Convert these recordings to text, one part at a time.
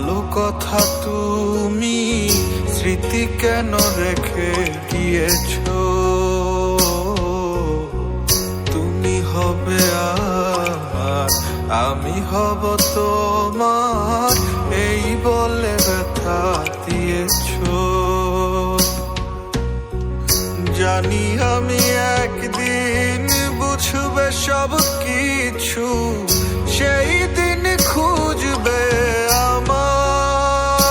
ভালো কথা তুমি স্মৃতি কেন রেখে গিয়েছো? তুমি হবে আর আমি হব তোমার, এই বলে ব্যথা দিয়েছো। জানি আমি একদিন বুঝবে সব কিছু, সেই দিন খুঁজবে আমায়,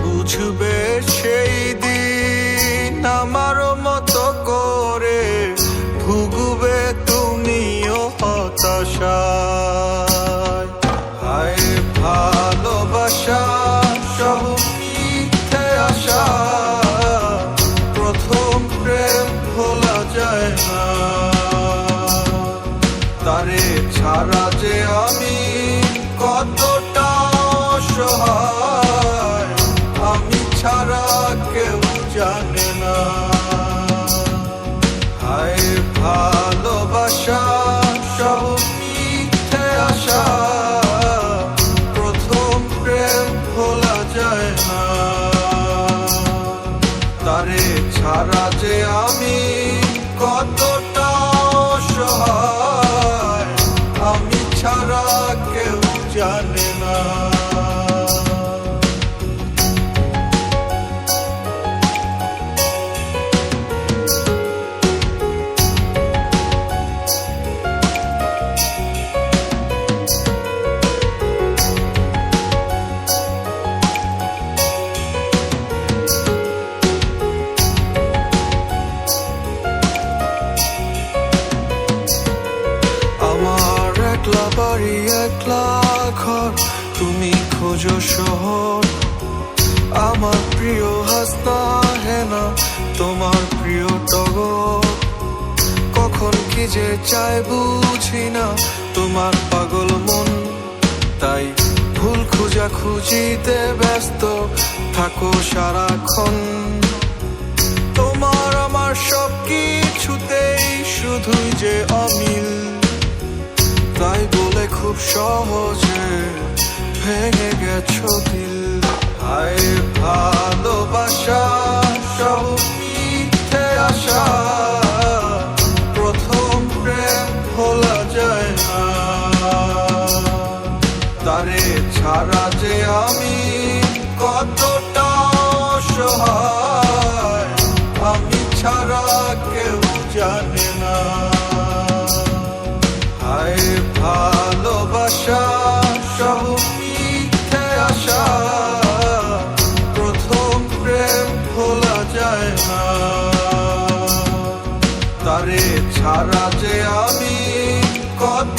বুঝবে সেই দিন আমার মতো করে, ভুগবে তুমিও হতাশায়। হায় ভালোবাসা সব মিথ্যে আশা, প্রথম প্রেম ভোলা যায় না। তারে ছাড়া যে আমি কতটা অসহায়, আমি ছাড়া কেউ জানে না। হায় ভালোবাসা সব মিথ্যে আশা, প্রথম প্রেম ভোলা যায় না। তারে ছাড়া যে আমি কতটা অসহায়, আমি ছাড়া কেউ জানে না। আমার একলা বাড়ি একলা ঘর, তুমি খোঁজো শহর। আমার প্রিয় হাসনা হেনা, তোমার প্রিয় টগর। কখন কি যে চাই বুঝি না তোমার পাগল মন, তাই ভুল খুঁজা খুঁজিতে ব্যস্ত থাকো সারাক্ষণ। তোমার আমার সব কিছুতেই শুধুই যে অমিল, তাই বলে খুব সহজে ভেঙে গেছো দিল। হায় ভালোবাসা সব মিথ্যে আশা, প্রথম প্রেম ভোলা যায় না। তারে ছাড়া যে আমি কতটা অসহায়, আমি ছাড়া কেউ জানে না। হায় ভালোবাসা সব মিথ্যে আশা, প্রথম প্রেম ভোলা যায় না। তারে ছাড়া যে আমি কত